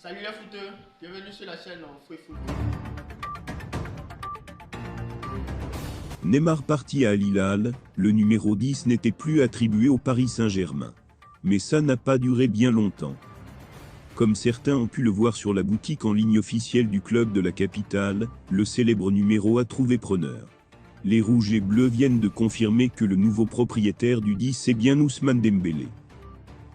Salut les footeux, bienvenue sur la chaîne Free Football. Neymar parti à Al Hilal, le numéro 10 n'était plus attribué au Paris Saint-Germain. Mais ça n'a pas duré bien longtemps. Comme certains ont pu le voir sur la boutique en ligne officielle du club de la capitale, le célèbre numéro a trouvé preneur. Les rouges et bleus viennent de confirmer que le nouveau propriétaire du 10 c'est bien Ousmane Dembélé.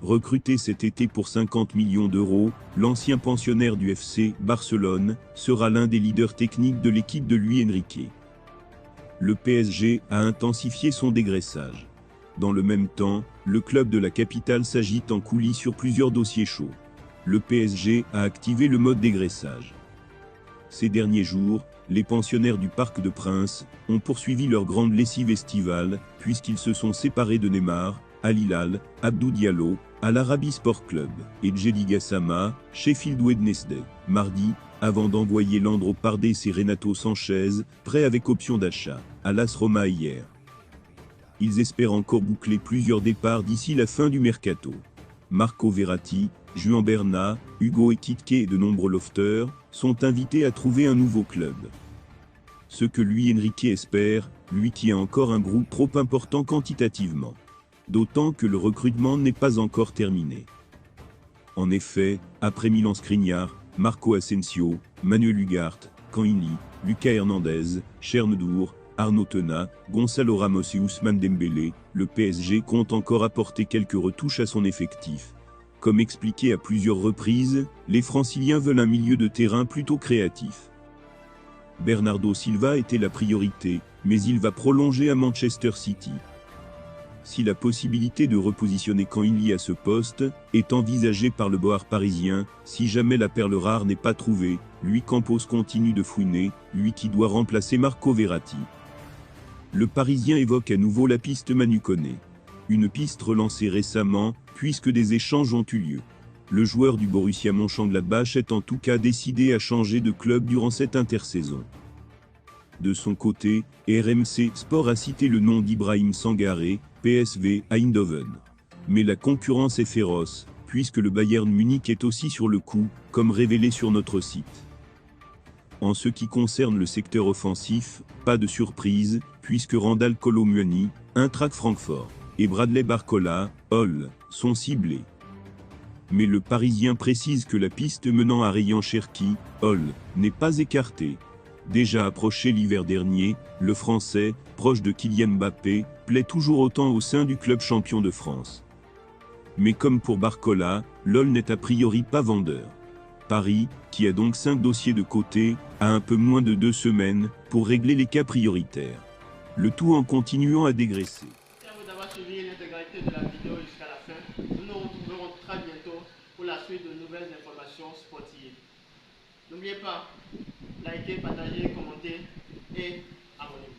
Recruté cet été pour 50 millions d'euros, l'ancien pensionnaire du FC Barcelone sera l'un des leaders techniques de l'équipe de Luis Enrique. Le PSG a intensifié son dégraissage. Dans le même temps, le club de la capitale s'agite en coulisses sur plusieurs dossiers chauds. Le PSG a activé le mode dégraissage. Ces derniers jours, les pensionnaires du Parc des Princes ont poursuivi leur grande lessive estivale, puisqu'ils se sont séparés de Neymar, Al Hilal, Abdou Diallo, à l'Arabie Sport Club, et Djedi Gassama, Sheffield Wednesday, mardi, avant d'envoyer Leandro Paredes et Renato Sanchez, prêts avec option d'achat, à l'AS Roma hier. Ils espèrent encore boucler plusieurs départs d'ici la fin du mercato. Marco Verratti, Juan Bernat, Hugo Ekitike et de nombreux lofters sont invités à trouver un nouveau club. Ce que Luis Enrique espère, lui qui a encore un groupe trop important quantitativement. D'autant que le recrutement n'est pas encore terminé. En effet, après Milan Skriniar, Marco Asensio, Manuel Ugarte, Kanili, Lucas Hernandez, Chernodour, Arnaud Tena, Gonzalo Ramos et Ousmane Dembélé, le PSG compte encore apporter quelques retouches à son effectif. Comme expliqué à plusieurs reprises, les Franciliens veulent un milieu de terrain plutôt créatif. Bernardo Silva était la priorité, mais il va prolonger à Manchester City. Si la possibilité de repositionner Kanili à ce poste est envisagée par le board parisien, si jamais la perle rare n'est pas trouvée, lui Campos continue de fouiner, lui qui doit remplacer Marco Verratti. Le Parisien évoque à nouveau la piste Manu Koné. Une piste relancée récemment, puisque des échanges ont eu lieu. Le joueur du Borussia Mönchengladbach est en tout cas décidé à changer de club durant cette intersaison. De son côté, RMC Sport a cité le nom d'Ibrahim Sangaré, PSV Eindhoven. Mais la concurrence est féroce, puisque le Bayern Munich est aussi sur le coup, comme révélé sur notre site. En ce qui concerne le secteur offensif, pas de surprise, puisque Randal Kolo Muani, Eintracht Francfort, et Bradley Barcola, Hull, sont ciblés. Mais le Parisien précise que la piste menant à Rayan Cherki, Hull, n'est pas écartée. Déjà approché l'hiver dernier, le Français, proche de Kylian Mbappé, plaît toujours autant au sein du club champion de France. Mais comme pour Barcola, l'Hull n'est a priori pas vendeur. Paris, qui a donc 5 dossiers de côté, a un peu moins de 2 semaines pour régler les cas prioritaires. Le tout en continuant à dégraisser. Merci à vous d'avoir suivi l'intégralité de la vidéo jusqu'à la fin. Nous nous retrouverons très bientôt pour la suite de nouvelles informations sportives. N'oubliez pas, likez, partagez, commentez et abonnez-vous.